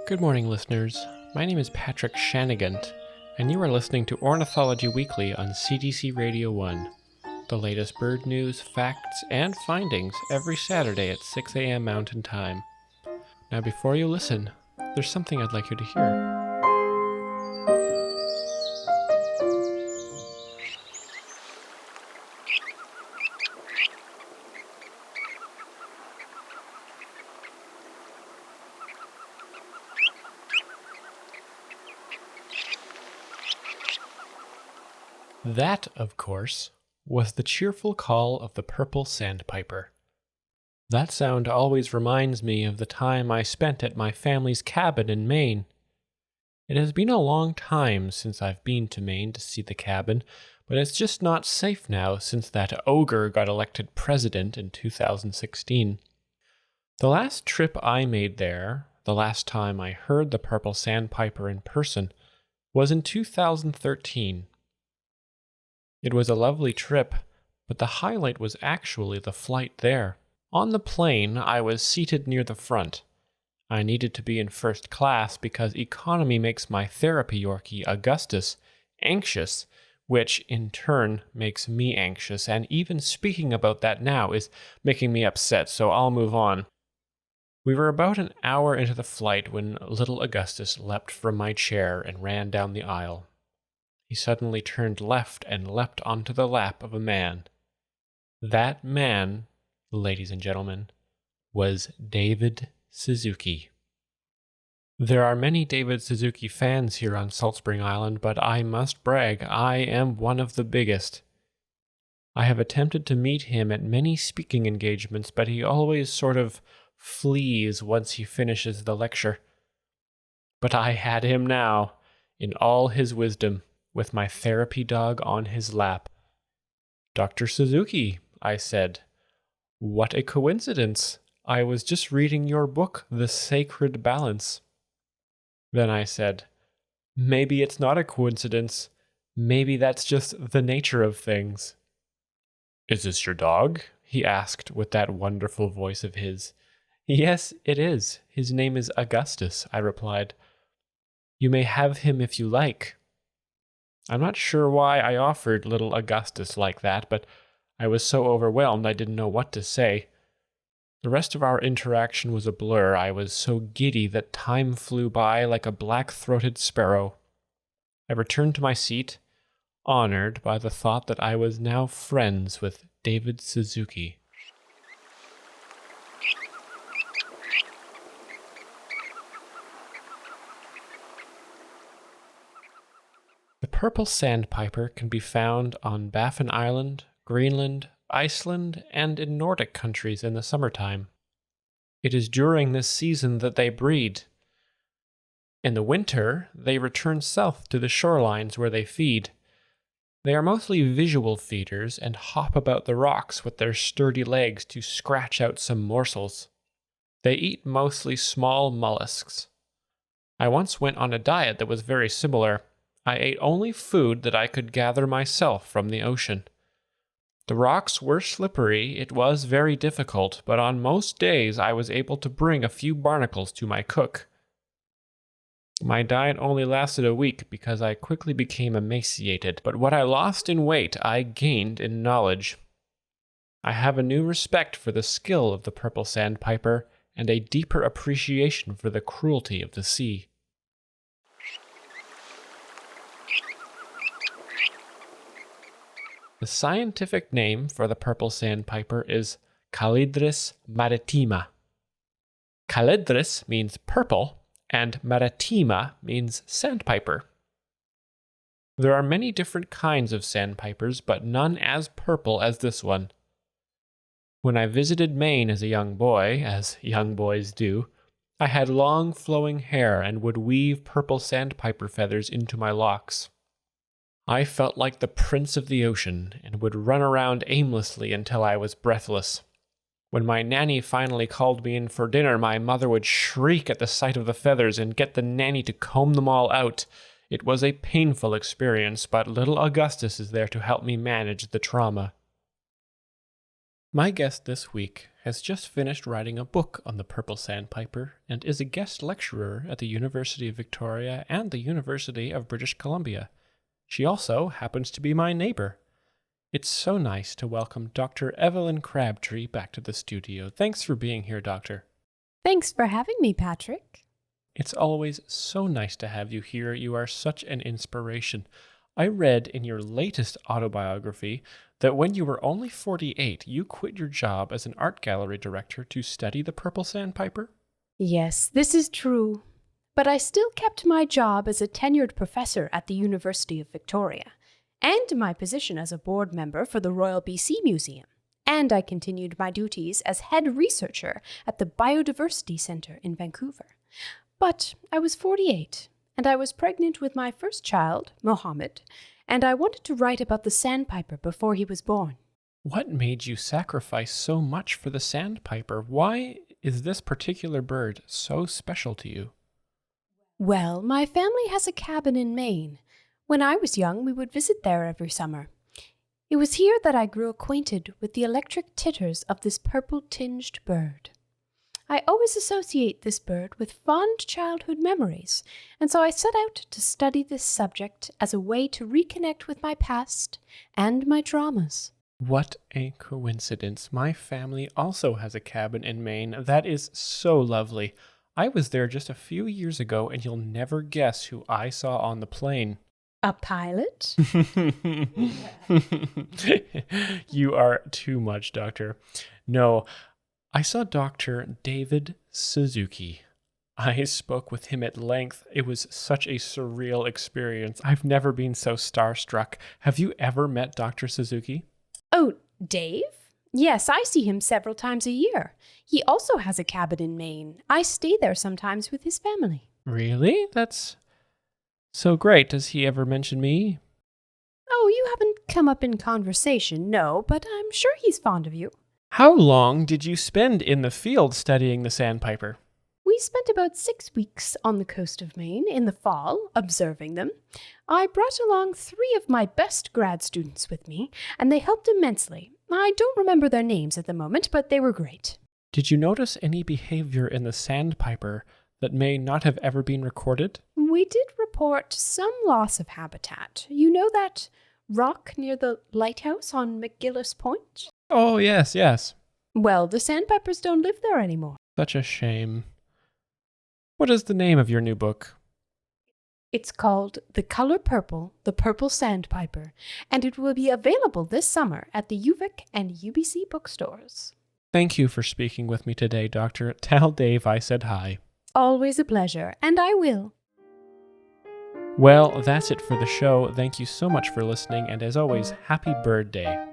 Good morning, listeners. My name is Patrick Shannigant, and you are listening to Ornithology Weekly on CDC Radio One. The latest bird news, facts, and findings every Saturday at 6 a.m. Mountain Time. Now, before you listen, there's something I'd like you to hear. That, of course, was the cheerful call of the Purple Sandpiper. That sound always reminds me of the time I spent at my family's cabin in Maine. It has been a long time since I've been to Maine to see the cabin, but it's just not safe now since that ogre got elected president in 2016. The last trip I made there, the last time I heard the Purple Sandpiper in person, was in 2013. It was a lovely trip, but the highlight was actually the flight there. On the plane, I was seated near the front. I needed to be in first class because economy makes my therapy Yorkie, Augustus, anxious, which in turn makes me anxious, and even speaking about that now is making me upset, so I'll move on. We were about an hour into the flight when little Augustus leapt from my chair and ran down the aisle. He suddenly turned left and leapt onto the lap of a man. That man, ladies and gentlemen, was David Suzuki. There are many David Suzuki fans here on Salt Spring Island, but I must brag, I am one of the biggest. I have attempted to meet him at many speaking engagements, but he always sort of flees once he finishes the lecture. But I had him now, in all his wisdom, with my therapy dog on his lap. "Dr. Suzuki," I said, "what a coincidence. I was just reading your book, The Sacred Balance." Then I said, "Maybe it's not a coincidence. Maybe that's just the nature of things." "Is this your dog?" he asked with that wonderful voice of his. "Yes, it is. His name is Augustus," I replied. "You may have him if you like." I'm not sure why I offered little Augustus like that, but I was so overwhelmed I didn't know what to say. The rest of our interaction was a blur. I was so giddy that time flew by like a black-throated sparrow. I returned to my seat, honored by the thought that I was now friends with David Suzuki. The Purple Sandpiper can be found on Baffin Island, Greenland, Iceland, and in Nordic countries in the summertime. It is during this season that they breed. In the winter, they return south to the shorelines where they feed. They are mostly visual feeders and hop about the rocks with their sturdy legs to scratch out some morsels. They eat mostly small mollusks. I once went on a diet that was very similar. I ate only food that I could gather myself from the ocean. The rocks were slippery, it was very difficult, but on most days I was able to bring a few barnacles to my cook. My diet only lasted a week because I quickly became emaciated, but what I lost in weight I gained in knowledge. I have a new respect for the skill of the Purple Sandpiper and a deeper appreciation for the cruelty of the sea. The scientific name for the Purple Sandpiper is Calidris maritima. Calidris means purple, and maritima means sandpiper. There are many different kinds of sandpipers, but none as purple as this one. When I visited Maine as a young boy, as young boys do, I had long flowing hair and would weave purple sandpiper feathers into my locks. I felt like the prince of the ocean and would run around aimlessly until I was breathless. When my nanny finally called me in for dinner, my mother would shriek at the sight of the feathers and get the nanny to comb them all out. It was a painful experience, but little Augustus is there to help me manage the trauma. My guest this week has just finished writing a book on the Purple Sandpiper and is a guest lecturer at the University of Victoria and the University of British Columbia. She also happens to be my neighbor. It's so nice to welcome Dr. Evelyn Crabtree back to the studio. Thanks for being here, Doctor. Thanks for having me, Patrick. It's always so nice to have you here. You are such an inspiration. I read in your latest autobiography that when you were only 48, you quit your job as an art gallery director to study the Purple Sandpiper? Yes, this is true. But I still kept my job as a tenured professor at the University of Victoria, and my position as a board member for the Royal BC Museum. And I continued my duties as head researcher at the Biodiversity Centre in Vancouver. But I was 48, and I was pregnant with my first child, Mohammed, and I wanted to write about the sandpiper before he was born. What made you sacrifice so much for the sandpiper? Why is this particular bird so special to you? Well, my family has a cabin in Maine. When I was young, we would visit there every summer. It was here that I grew acquainted with the electric titters of this purple-tinged bird. I always associate this bird with fond childhood memories, and so I set out to study this subject as a way to reconnect with my past and my traumas. What a coincidence. My family also has a cabin in Maine. That is so lovely. I was there just a few years ago, and you'll never guess who I saw on the plane. A pilot? You are too much, Doctor. No, I saw Dr. David Suzuki. I spoke with him at length. It was such a surreal experience. I've never been so starstruck. Have you ever met Dr. Suzuki? Oh, Dave? Yes, I see him several times a year. He also has a cabin in Maine. I stay there sometimes with his family. Really? That's so great. Does he ever mention me? Oh, you haven't come up in conversation, no, but I'm sure he's fond of you. How long did you spend in the field studying the sandpiper? We spent about 6 weeks on the coast of Maine in the fall, observing them. I brought along 3 of my best grad students with me, and they helped immensely. I don't remember their names at the moment, but they were great. Did you notice any behavior in the sandpiper that may not have ever been recorded? We did report some loss of habitat. You know that rock near the lighthouse on McGillis Point? Oh, yes. Well, the sandpipers don't live there anymore. Such a shame. What is the name of your new book? It's called The Color Purple, the Purple Sandpiper, and it will be available this summer at the UVic and UBC bookstores. Thank you for speaking with me today, Doctor. Tell Dave I said hi. Always a pleasure, and I will. Well, that's it for the show. Thank you so much for listening, and as always, happy Bird Day.